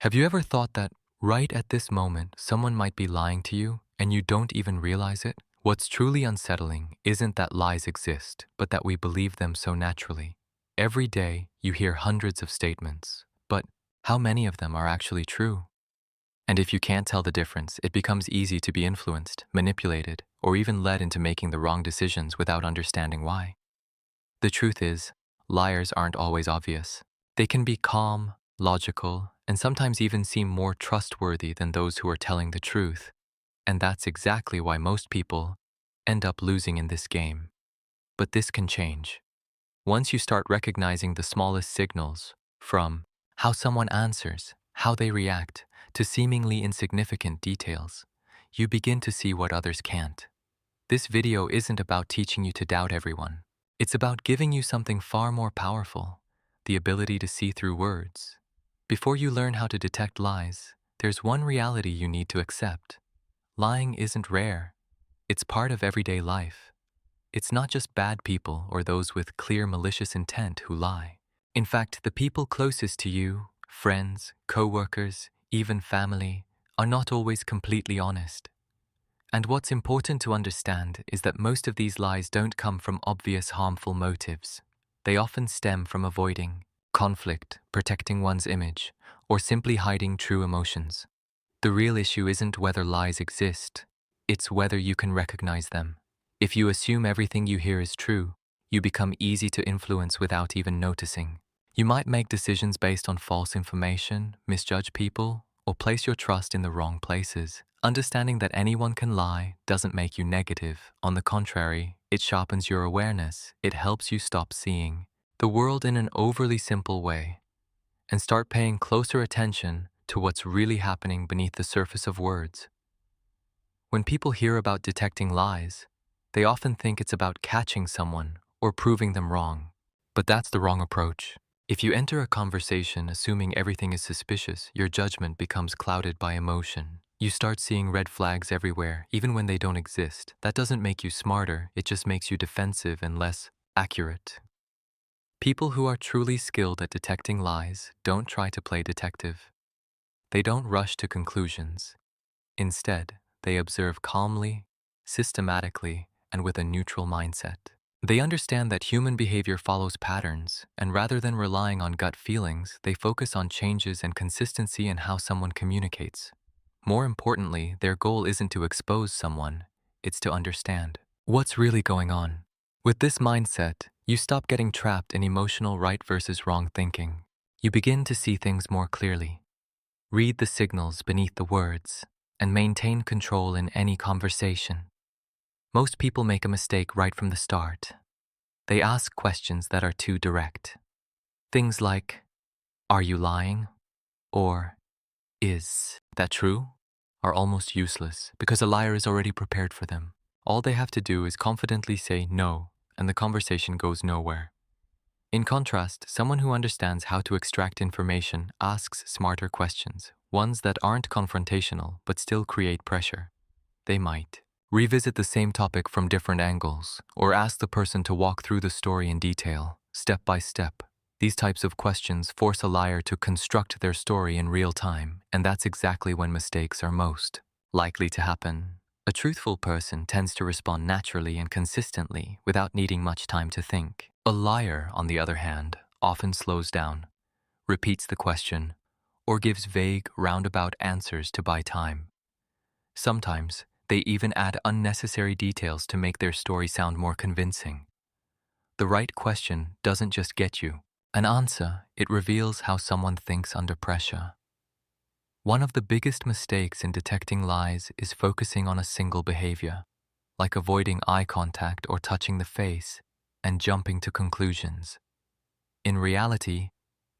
Have you ever thought that right at this moment, someone might be lying to you and you don't even realize it? What's truly unsettling isn't that lies exist, but that we believe them so naturally. Every day, you hear hundreds of statements, but how many of them are actually true? And if you can't tell the difference, it becomes easy to be influenced, manipulated, or even led into making the wrong decisions without understanding why. The truth is, liars aren't always obvious. They can be calm, logical, and sometimes even seem more trustworthy than those who are telling the truth. And that's exactly why most people end up losing in this game. But this can change. Once you start recognizing the smallest signals, from how someone answers, how they react, to seemingly insignificant details, you begin to see what others can't. This video isn't about teaching you to doubt everyone. It's about giving you something far more powerful, the ability to see through words. Before you learn how to detect lies, there's one reality you need to accept. Lying isn't rare. It's part of everyday life. It's not just bad people or those with clear malicious intent who lie. In fact, the people closest to you, friends, co-workers, even family, are not always completely honest. And what's important to understand is that most of these lies don't come from obvious harmful motives. They often stem from avoiding conflict, protecting one's image, or simply hiding true emotions. The real issue isn't whether lies exist, it's whether you can recognize them. If you assume everything you hear is true, you become easy to influence without even noticing. You might make decisions based on false information, misjudge people, or place your trust in the wrong places. Understanding that anyone can lie doesn't make you negative. On the contrary, it sharpens your awareness. It helps you stop seeing the world in an overly simple way and start paying closer attention to what's really happening beneath the surface of words. When people hear about detecting lies, they often think it's about catching someone or proving them wrong. But that's the wrong approach. If you enter a conversation assuming everything is suspicious, your judgment becomes clouded by emotion. You start seeing red flags everywhere, even when they don't exist. That doesn't make you smarter, it just makes you defensive and less accurate. People who are truly skilled at detecting lies don't try to play detective. They don't rush to conclusions. Instead, they observe calmly, systematically, and with a neutral mindset. They understand that human behavior follows patterns, and rather than relying on gut feelings, they focus on changes and consistency in how someone communicates. More importantly, their goal isn't to expose someone, it's to understand what's really going on. With this mindset, you stop getting trapped in emotional right versus wrong thinking. You begin to see things more clearly, read the signals beneath the words, and maintain control in any conversation. Most people make a mistake right from the start. They ask questions that are too direct. Things like, "Are you lying?" or "Is that true?" are almost useless because a liar is already prepared for them. All they have to do is confidently say no, and the conversation goes nowhere. In contrast, someone who understands how to extract information asks smarter questions, ones that aren't confrontational but still create pressure. They might revisit the same topic from different angles, or ask the person to walk through the story in detail, step by step. These types of questions force a liar to construct their story in real time, and that's exactly when mistakes are most likely to happen. A truthful person tends to respond naturally and consistently without needing much time to think. A liar, on the other hand, often slows down, repeats the question, or gives vague, roundabout answers to buy time. Sometimes, they even add unnecessary details to make their story sound more convincing. The right question doesn't just get you an answer, it reveals how someone thinks under pressure. One of the biggest mistakes in detecting lies is focusing on a single behavior, like avoiding eye contact or touching the face, and jumping to conclusions. In reality,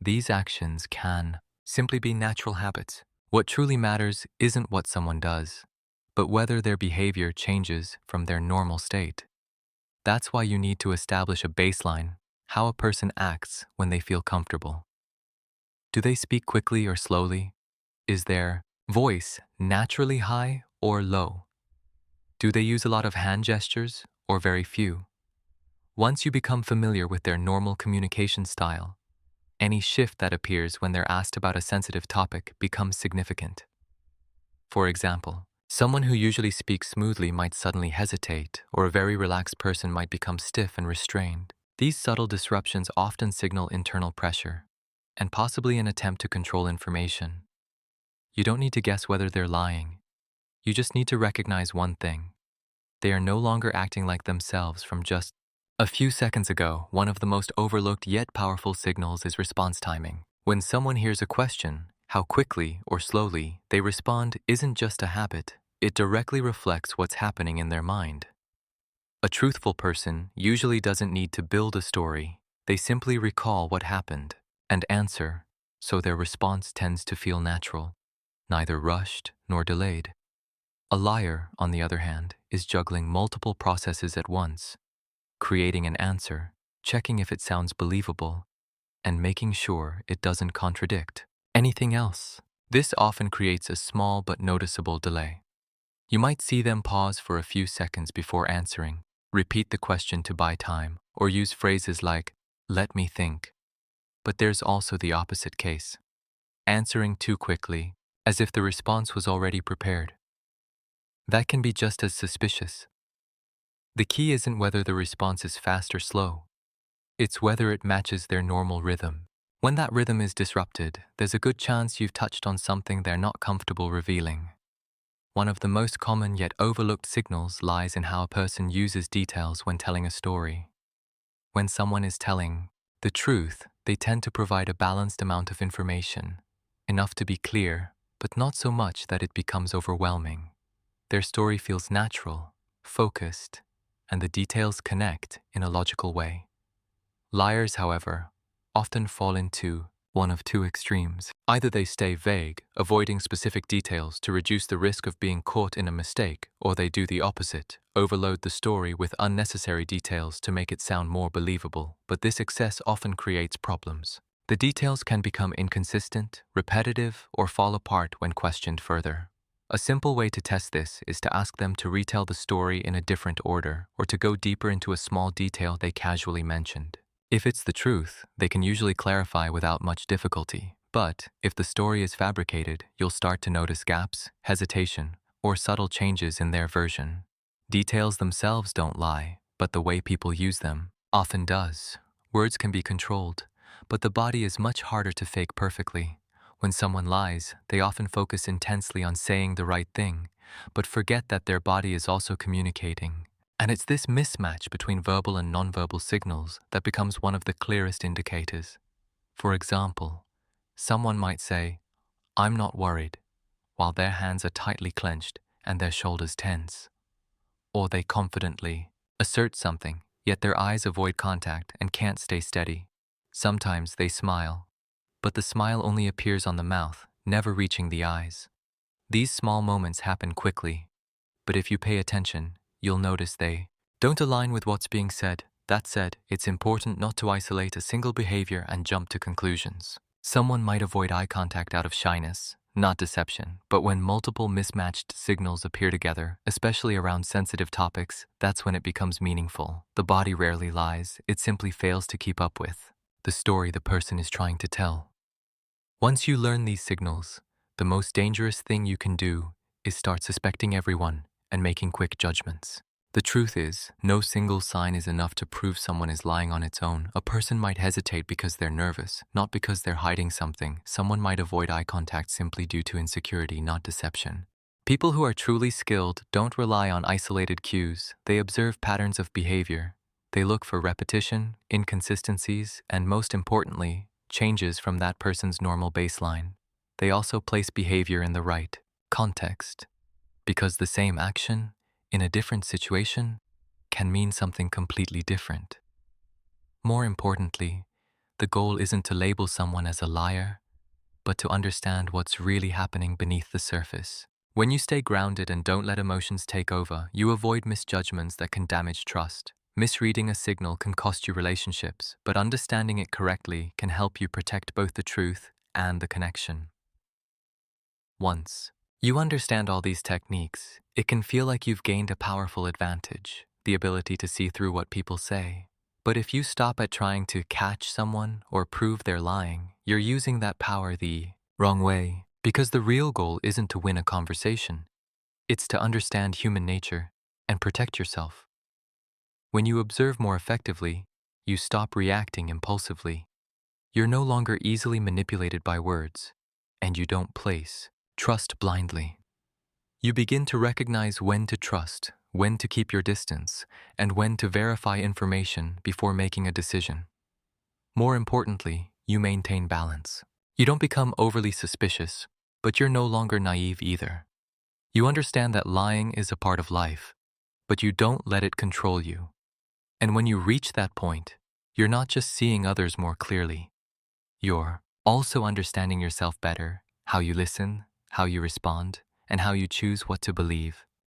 these actions can simply be natural habits. What truly matters isn't what someone does, but whether their behavior changes from their normal state. That's why you need to establish a baseline, how a person acts when they feel comfortable. Do they speak quickly or slowly? Is their voice naturally high or low? Do they use a lot of hand gestures or very few? Once you become familiar with their normal communication style, Any shift that appears when they're asked about a sensitive topic becomes significant. For example, someone who usually speaks smoothly might suddenly hesitate, or a very relaxed person might become stiff and restrained. These subtle disruptions often signal internal pressure, and possibly an attempt to control information. You don't need to guess whether they're lying. You just need to recognize one thing. They are no longer acting like themselves from just a few seconds ago. One of the most overlooked yet powerful signals is response timing. When someone hears a question, how quickly or slowly they respond isn't just a habit. It directly reflects what's happening in their mind. A truthful person usually doesn't need to build a story. They simply recall what happened and answer, so their response tends to feel natural, neither rushed nor delayed. A liar, on the other hand, is juggling multiple processes at once, creating an answer, checking if it sounds believable, and making sure it doesn't contradict anything else. This often creates a small but noticeable delay. You might see them pause for a few seconds before answering, repeat the question to buy time, or use phrases like, "let me think." But there's also the opposite case, answering too quickly, as if the response was already prepared. That can be just as suspicious. The key isn't whether the response is fast or slow. It's whether it matches their normal rhythm. When that rhythm is disrupted, there's a good chance you've touched on something they're not comfortable revealing. One of the most common yet overlooked signals lies in how a person uses details when telling a story. When someone is telling the truth, they tend to provide a balanced amount of information, enough to be clear, but not so much that it becomes overwhelming. Their story feels natural, focused, and the details connect in a logical way. Liars, however, often fall into one of two extremes. Either they stay vague, avoiding specific details to reduce the risk of being caught in a mistake, or they do the opposite, overload the story with unnecessary details to make it sound more believable, but this excess often creates problems. The details can become inconsistent, repetitive, or fall apart when questioned further. A simple way to test this is to ask them to retell the story in a different order, or to go deeper into a small detail they casually mentioned. If it's the truth, they can usually clarify without much difficulty. But if the story is fabricated, you'll start to notice gaps, hesitation, or subtle changes in their version. Details themselves don't lie, but the way people use them often does. Words can be controlled, but the body is much harder to fake perfectly. When someone lies, they often focus intensely on saying the right thing, but forget that their body is also communicating. And it's this mismatch between verbal and nonverbal signals that becomes one of the clearest indicators. For example, someone might say, "I'm not worried," while their hands are tightly clenched and their shoulders tense. Or they confidently assert something, yet their eyes avoid contact and can't stay steady. Sometimes they smile, but the smile only appears on the mouth, never reaching the eyes. These small moments happen quickly, but if you pay attention, you'll notice they don't align with what's being said. That said, it's important not to isolate a single behavior and jump to conclusions. Someone might avoid eye contact out of shyness, not deception, but when multiple mismatched signals appear together, especially around sensitive topics, that's when it becomes meaningful. The body rarely lies, it simply fails to keep up with the story the person is trying to tell. Once you learn these signals, the most dangerous thing you can do is start suspecting everyone and making quick judgments. The truth is, no single sign is enough to prove someone is lying on its own. A person might hesitate because they're nervous, not because they're hiding something. Someone might avoid eye contact simply due to insecurity, not deception. People who are truly skilled don't rely on isolated cues. They observe patterns of behavior. They look for repetition, inconsistencies, and most importantly, changes from that person's normal baseline. They also place behavior in the right context, because the same action, in a different situation, can mean something completely different. More importantly, the goal isn't to label someone as a liar, but to understand what's really happening beneath the surface. When you stay grounded and don't let emotions take over, you avoid misjudgments that can damage trust. Misreading a signal can cost you relationships, but understanding it correctly can help you protect both the truth and the connection. Once you understand all these techniques, it can feel like you've gained a powerful advantage, the ability to see through what people say. But if you stop at trying to catch someone or prove they're lying, you're using that power the wrong way. Because the real goal isn't to win a conversation, it's to understand human nature and protect yourself. When you observe more effectively, you stop reacting impulsively. You're no longer easily manipulated by words, and you don't place trust blindly. You begin to recognize when to trust, when to keep your distance, and when to verify information before making a decision. More importantly, you maintain balance. You don't become overly suspicious, but you're no longer naive either. You understand that lying is a part of life, but you don't let it control you. And when you reach that point, you're not just seeing others more clearly. You're also understanding yourself better, how you listen, how you respond, and how you choose what to believe.